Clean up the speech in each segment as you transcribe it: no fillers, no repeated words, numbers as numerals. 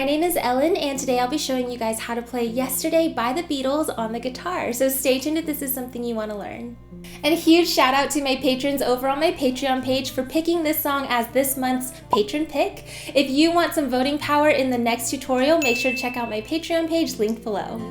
My name is Ellen, and today I'll be showing you guys how to play Yesterday by the Beatles on the guitar, so stay tuned if this is something you want to learn. And a huge shout out to my patrons over on my Patreon page for picking this song as this month's patron pick. If you want some voting power in the next tutorial, make sure to check out my Patreon page linked below.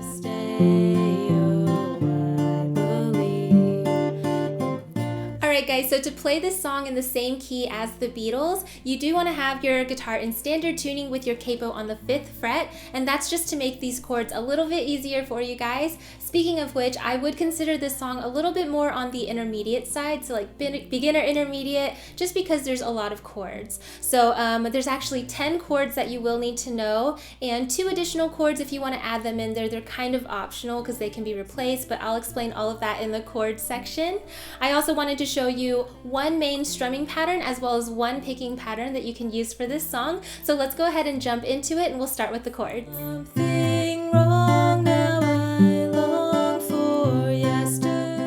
Alright guys, so to play this song in the same key as the Beatles, you do want to have your guitar in standard tuning with your capo on the 5th fret, and that's just to make these chords a little bit easier for you guys. Speaking of which, I would consider this song a little bit more on the intermediate side, so like beginner intermediate, just because there's a lot of chords. So there's actually 10 chords that you will need to know, and 2 additional chords if you want to add them in there. They're kind of optional because they can be replaced, but I'll explain all of that in the chords section. I also wanted to show you one main strumming pattern as well as one picking pattern that you can use for this song. So let's go ahead and jump into it, and we'll start with the chords.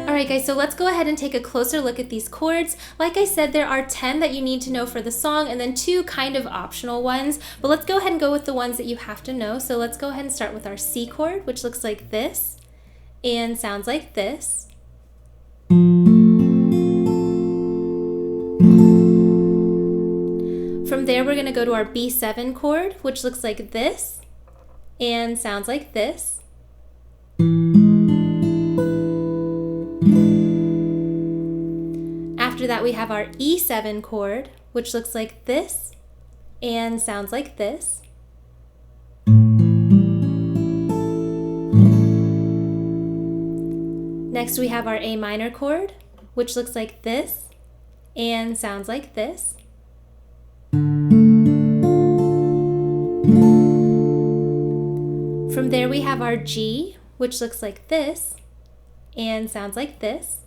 Alright guys, so let's go ahead and take a closer look at these chords. Like I said, there are 10 that you need to know for the song and then 2 kind of optional ones, but let's go ahead and go with the ones that you have to know. So let's go ahead and start with our C chord, which looks like this and sounds like this. From there, we're going to go to our B7 chord, which looks like this and sounds like this. After that, we have our E7 chord, which looks like this and sounds like this. Next, we have our A minor chord, which looks like this and sounds like this. From there, we have our G, which looks like this and sounds like this.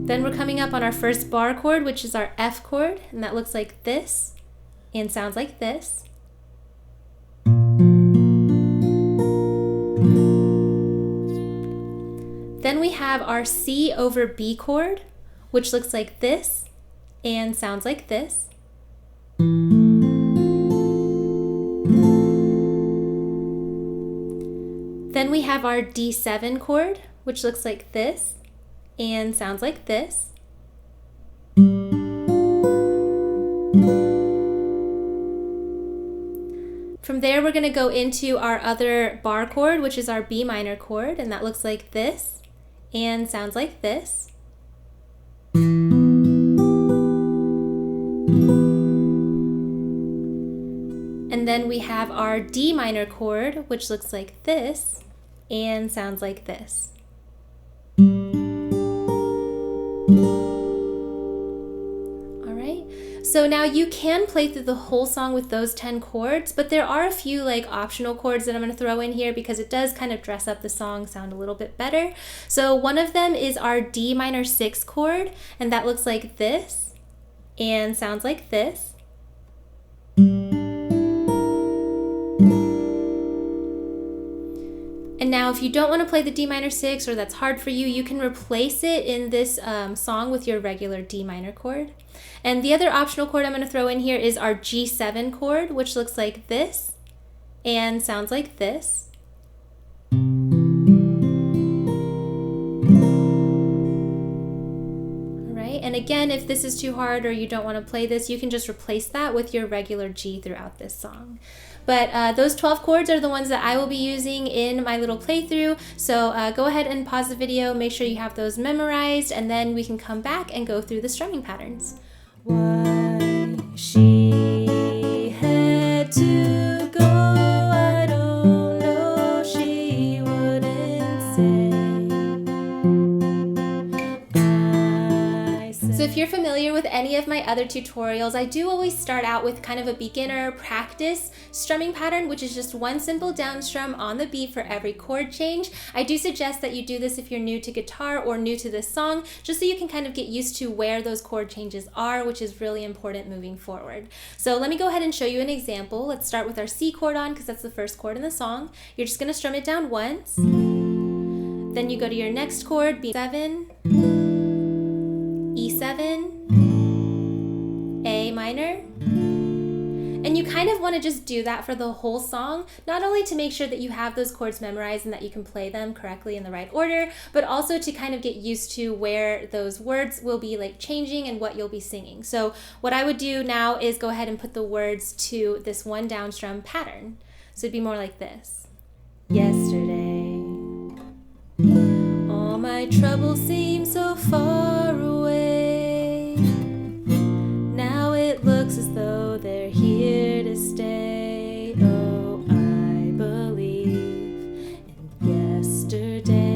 Then we're coming up on our first bar chord, which is our F chord, and that looks like this and sounds like this. Then we have our C over B chord, which looks like this and sounds like this. Then we have our D7 chord, which looks like this and sounds like this. From there, we're going to go into our other bar chord, which is our B minor chord, and that looks like this and sounds like this. And then we have our D minor chord, which looks like this and sounds like this. Alright, so now you can play through the whole song with those 10 chords, but there are a few like optional chords that I'm going to throw in here because it does kind of dress up the song, sound a little bit better. So one of them is our D minor 6 chord, and that looks like this and sounds like this. And now if you don't want to play the D minor 6 or that's hard for you, you can replace it in this song with your regular D minor chord. And the other optional chord I'm going to throw in here is our G7 chord, which looks like this and sounds like this. Alright, and again, if this is too hard or you don't want to play this, you can just replace that with your regular G throughout this song. But those 12 chords are the ones that I will be using in my little playthrough, so go ahead and pause the video, make sure you have those memorized, and then we can come back and go through the strumming patterns. Why she had to go, I don't know, she wouldn't say. So if you're familiar with any of my other tutorials, I do always start out with kind of a beginner practice strumming pattern, which is just one simple down strum on the beat for every chord change. I do suggest that you do this if you're new to guitar or new to this song, just so you can kind of get used to where those chord changes are, which is really important moving forward. So let me go ahead and show you an example. Let's start with our C chord on, because that's the first chord in the song. You're just going to strum it down once. Then you go to your next chord, B7, E7, want to just do that for the whole song, not only to make sure that you have those chords memorized and that you can play them correctly in the right order, but also to kind of get used to where those words will be like changing and what you'll be singing. So what I would do now is go ahead and put the words to this one down strum pattern. So it'd be more like this. Yesterday, all my troubles seem so far away. Now it looks as though they're here to stay. Oh, I believe in yesterday.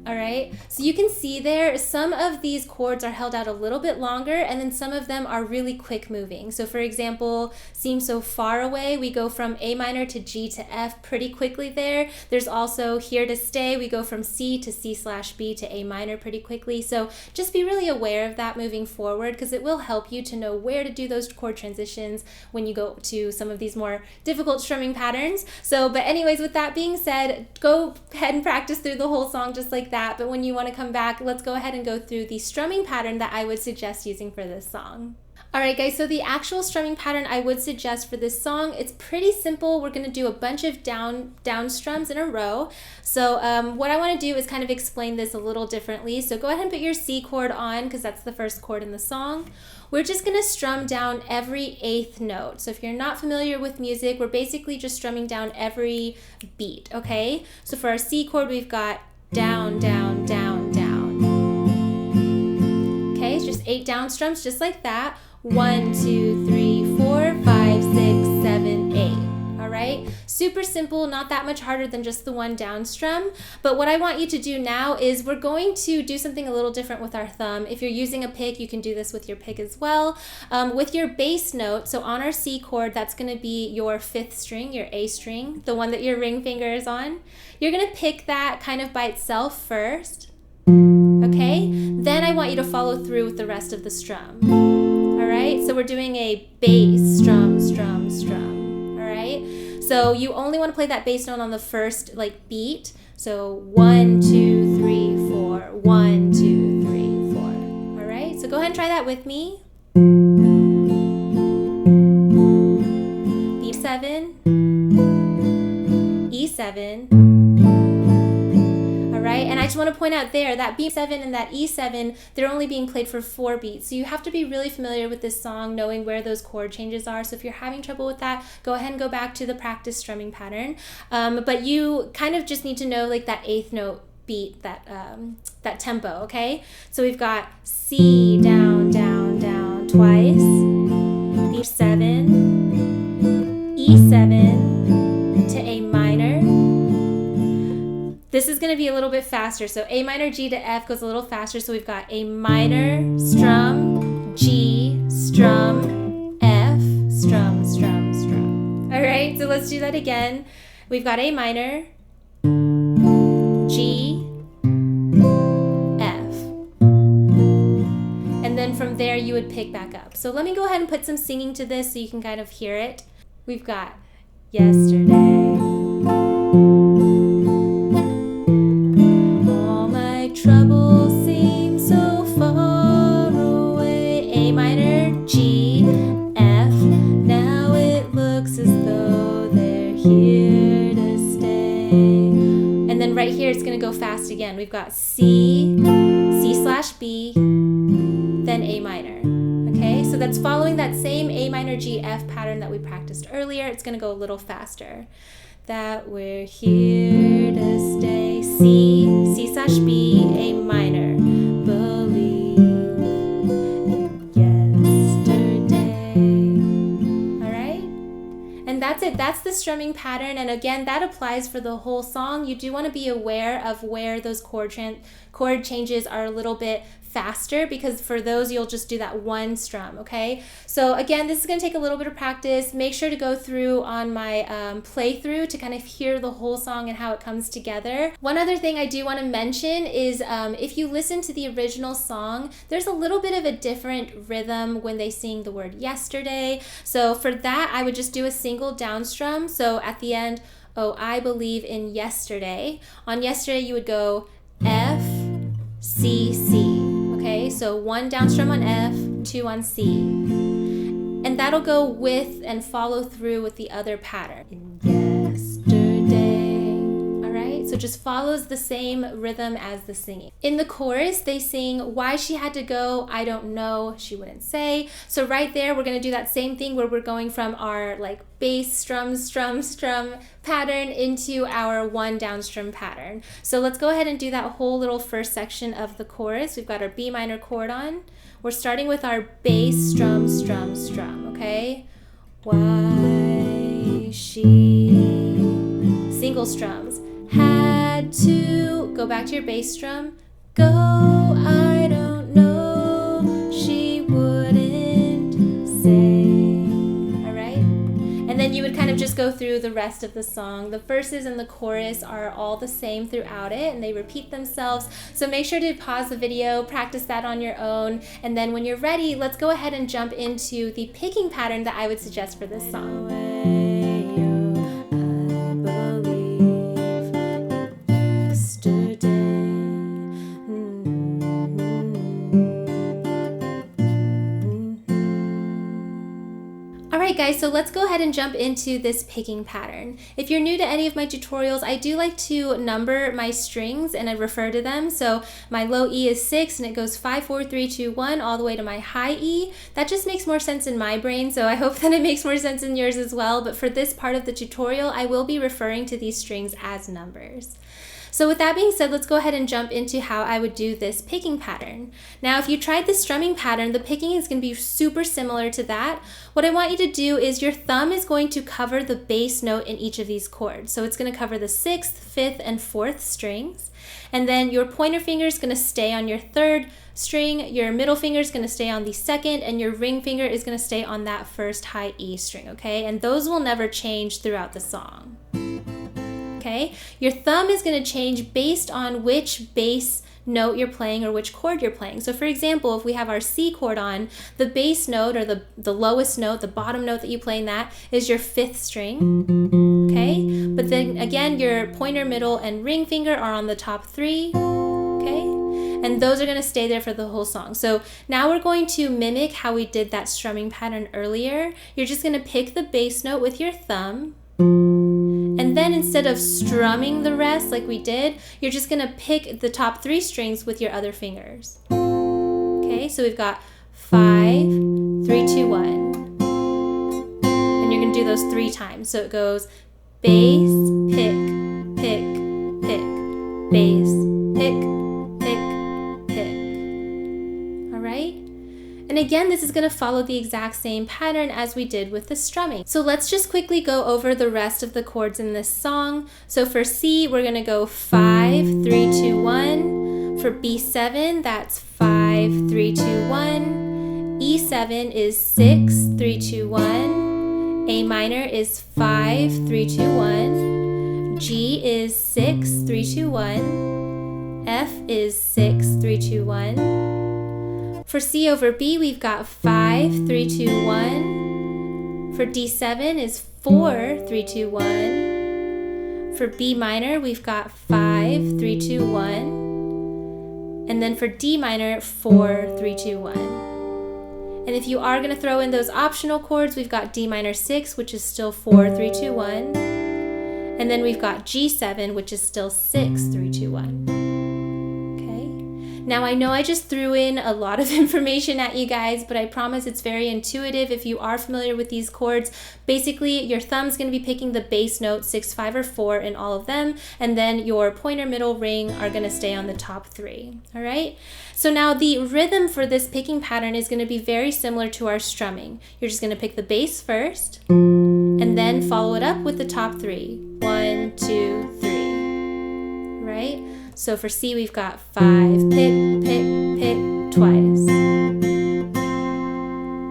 All right, so you can see there, some of these chords are held out a little bit longer, and then some of them are really quick moving. So for example, seem so far away, we go from A minor to G to F pretty quickly there. There's also here to stay, we go from C to C/B to A minor pretty quickly. So just be really aware of that moving forward, because it will help you to know where to do those chord transitions when you go to some of these more difficult strumming patterns. So, but anyways, with that being said, go ahead and practice through the whole song just like that. But when you want to come back, let's go ahead and go through the strumming pattern that I would suggest using for this song. Alright guys, so the actual strumming pattern I would suggest for this song, it's pretty simple. We're going to do a bunch of down strums in a row. So what I want to do is kind of explain this a little differently. So go ahead and put your C chord on, because that's the first chord in the song. We're just going to strum down every 8th note. So if you're not familiar with music, we're basically just strumming down every beat, okay? So for our C chord, we've got down, down, down, down. Okay, it's just 8 down strums just like that. 1, 2, 3, 4, 5, 6, 7, 8. All right, super simple, not that much harder than just the one down strum. But what I want you to do now is we're going to do something a little different with our thumb. If you're using a pick, you can do this with your pick as well. With your bass note, so on our C chord, that's going to be your 5th string, your A string, the one that your ring finger is on. You're going to pick that kind of by itself first. Okay, then I want you to follow through with the rest of the strum. All right, so we're doing a bass, strum, strum, strum. All right, so you only want to play that bass note on the first like beat. So 1, 2, 3, 4, 1, 2, 3, 4. All right, so go ahead and try that with me. B7, E7. And I just want to point out there that B7 and that E7, they're only being played for 4 beats. So you have to be really familiar with this song, knowing where those chord changes are. So if you're having trouble with that, go ahead and go back to the practice strumming pattern. But you kind of just need to know like that 8th note beat, that tempo, okay? So we've got C, down, down, down twice, B7, E7 to A minor. This is going to be a little bit faster. So A minor, G to F goes a little faster. So we've got A minor, strum, G, strum, F, strum, strum, strum. All right, so let's do that again. We've got A minor, G, F. And then from there you would pick back up. So let me go ahead and put some singing to this so you can kind of hear it. We've got yesterday. Trouble seems so far away. A minor, G, F. Now it looks as though they're here to stay. And then right here it's going to go fast again. We've got C, C/B, then A minor. Okay, so that's following that same A minor, G, F pattern that we practiced earlier. It's going to go a little faster. That we're here to stay. C, C/B, A minor. Believe in yesterday. All right? And that's it. That's the strumming pattern. And again, that applies for the whole song. You do want to be aware of where those chord changes are a little bit faster, because for those you'll just do that one strum, okay? So again, this is going to take a little bit of practice. Make sure to go through on my playthrough to kind of hear the whole song and how it comes together. One other thing I do want to mention is if you listen to the original song, there's a little bit of a different rhythm when they sing the word yesterday. So for that, I would just do a single down strum. So at the end, oh, I believe in yesterday. On yesterday, you would go F, C, C. Okay, so 1 down strum on F, 2 on C. And and that'll go with and follow through with the other pattern. Yesterday. All right, so just follows the same rhythm as the singing. In the chorus, they sing, why she had to go, I don't know, she wouldn't say. So right there, we're gonna do that same thing where we're going from our like bass strum, strum, strum pattern into our one down strum pattern. So let's go ahead and do that whole little first section of the chorus. We've got our B minor chord on. We're starting with our bass strum, strum, strum, okay? Why she, single strums, had to, go back to your bass strum, go, I don't know, she wouldn't say, all right? And then you would kind of just go through the rest of the song. The verses and the chorus are all the same throughout it, and they repeat themselves. So make sure to pause the video, practice that on your own, and then when you're ready, let's go ahead and jump into the picking pattern that I would suggest for this song. Alright guys, so let's go ahead and jump into this picking pattern. If you're new to any of my tutorials, I do like to number my strings and I refer to them. So my low E is 6 and it goes 5, 4, 3, 2, 1 all the way to my high E. That just makes more sense in my brain, so I hope that it makes more sense in yours as well. But for this part of the tutorial, I will be referring to these strings as numbers. So with that being said, let's go ahead and jump into how I would do this picking pattern. Now, if you tried the strumming pattern, the picking is going to be super similar to that. What I want you to do is your thumb is going to cover the bass note in each of these chords. So it's going to cover the 6th, 5th, and 4th strings. And then your pointer finger is going to stay on your 3rd string, your middle finger is going to stay on the 2nd, and your ring finger is going to stay on that 1st high E string, okay? And those will never change throughout the song. Okay? Your thumb is going to change based on which bass note you're playing or which chord you're playing. So for example, if we have our C chord on, the bass note or the lowest note, the bottom note that you play in that is your 5th string. Okay? But then again, your pointer, middle, and ring finger are on the top 3. Okay? And those are going to stay there for the whole song. So now we're going to mimic how we did that strumming pattern earlier. You're just going to pick the bass note with your thumb. And then instead of strumming the rest like we did, you're just going to pick the top 3 strings with your other fingers. Okay, so we've got 5, 3, 2, 1. And you're going to do those 3 times. So it goes bass, pick, pick, pick, bass, pick, pick, pick. All right? And again, this is going to follow the exact same pattern as we did with the strumming. So let's just quickly go over the rest of the chords in this song. So for C, we're going to go 5, 3, 2, 1. For B7, that's 5, 3, 2, 1. E7 is 6, 3, 2, 1. A minor is 5, 3, 2, 1. G is 6, 3, 2, 1. F is 6, 3, 2, 1. For C over B, we've got 5, 3, 2, 1. For D7 is 4, 3, 2, 1. For B minor, we've got 5, 3, 2, 1. And then for D minor, 4, 3, 2, 1. And if you are going to throw in those optional chords, we've got D minor 6, which is still 4, 3, 2, 1. And then we've got G7, which is still 6, 3, 2, 1. Now I know I just threw in a lot of information at you guys, but I promise it's very intuitive if you are familiar with these chords. Basically, your thumb's going to be picking the bass note 6, 5, or 4 in all of them, and then your pointer, middle, ring are going to stay on the top 3. All right? So now the rhythm for this picking pattern is going to be very similar to our strumming. You're just going to pick the bass first, and then follow it up with the top 3. 1, 2, 3. Right? So for C, we've got 5, pick, pick, pick, twice.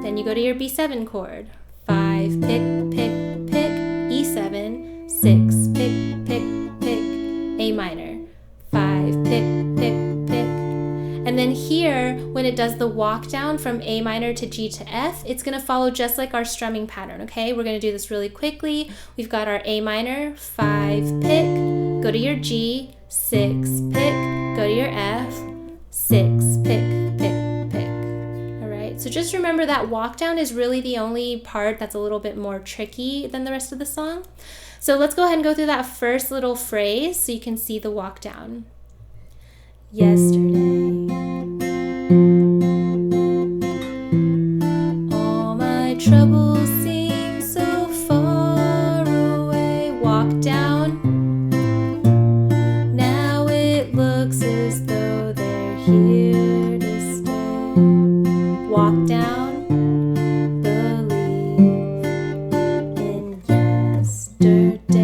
Then you go to your B7 chord. 5, pick, pick, pick, E7, 6, pick, pick, pick, A minor. 5, pick, pick, pick. And then here, when it does the walk down from A minor to G to F, it's going to follow just like our strumming pattern, okay? We're going to do this really quickly. We've got our A minor, 5, pick, go to your G, 6, pick, go to your F, 6, pick, pick, pick. All right, so just remember that walk down is really the only part that's a little bit more tricky than the rest of the song. So let's go ahead and go through that first little phrase so you can see the walk down. Yesterday, all my troubles seem so far away. Walk down. Now it looks as though they're here to stay. Walk down. Believe in yesterday.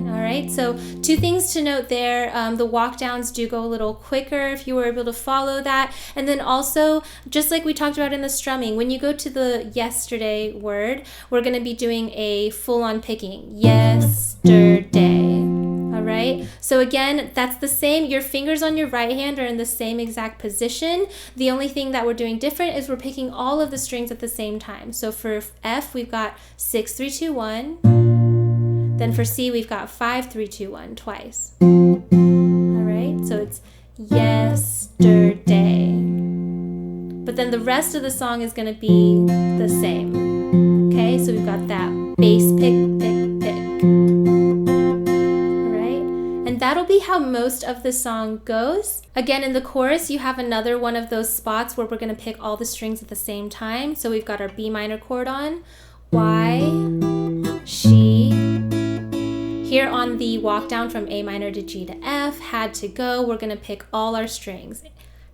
All right, so two things to note there. The walk downs do go a little quicker if you were able to follow that. And then also, just like we talked about in the strumming, when you go to the yesterday word, we're going to be doing a full-on picking. Yesterday. All right. So again, that's the same. Your fingers on your right hand are in the same exact position. The only thing that we're doing different is we're picking all of the strings at the same time. So for F, we've got 6, 3, 2, 1. Then for C, we've got 5, 3, 2, 1 twice. All right, so it's yesterday. But then the rest of the song is going to be the same. Okay, so we've got that bass pick, pick, pick. All right, and that'll be how most of the song goes. Again, in the chorus, you have another one of those spots where we're going to pick all the strings at the same time. So we've got our B minor chord on, Y, she. Here on the walk down from A minor to G to F, had to go, we're gonna pick all our strings.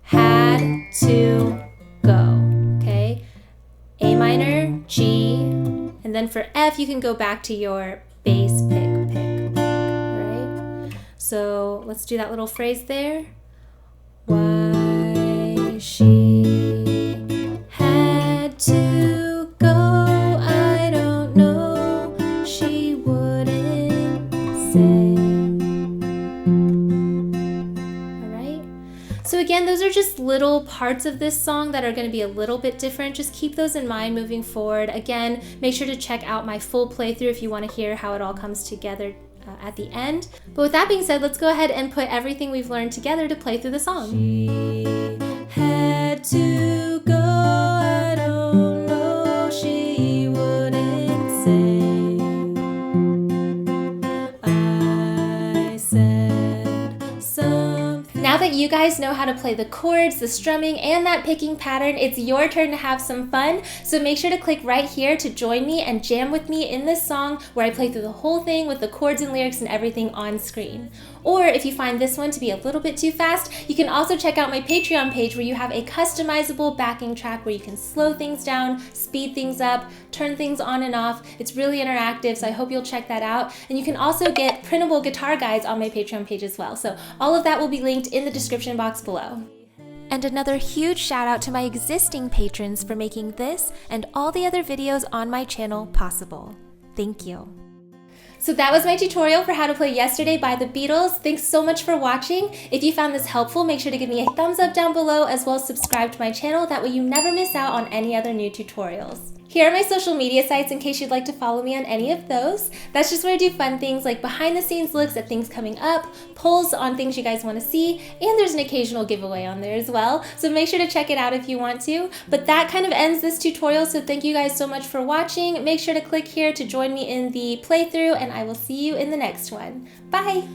Had to go, okay? A minor, G, and then for F, you can go back to your bass pick, pick, pick, right? So let's do that little phrase there. Why she had to go, I don't know, she wouldn't. Alright, so again, those are just little parts of this song that are going to be a little bit different. Just keep those in mind moving forward. Again, make sure to check out my full playthrough if you want to hear how it all comes together at the end. But with that being said, let's go ahead and put everything we've learned together to play through the song. She had to go, I don't know, she wouldn't say. Now that you guys know how to play the chords, the strumming, and that picking pattern, it's your turn to have some fun. So make sure to click right here to join me and jam with me in this song where I play through the whole thing with the chords and lyrics and everything on screen. Or if you find this one to be a little bit too fast, you can also check out my Patreon page where you have a customizable backing track where you can slow things down, speed things up, turn things on and off. It's really interactive, so I hope you'll check that out. And you can also get printable guitar guides on my Patreon page as well. So all of that will be linked in the description box below. And another huge shout out to my existing patrons for making this and all the other videos on my channel possible. Thank you. So that was my tutorial for how to play Yesterday by the Beatles. Thanks so much for watching. If you found this helpful, make sure to give me a thumbs up down below as well as subscribe to my channel. That way you never miss out on any other new tutorials. Here are my social media sites in case you'd like to follow me on any of those. That's just where I do fun things like behind the scenes looks at things coming up, polls on things you guys want to see, and there's an occasional giveaway on there as well. So make sure to check it out if you want to. But that kind of ends this tutorial, so thank you guys so much for watching. Make sure to click here to join me in the playthrough, and I will see you in the next one. Bye!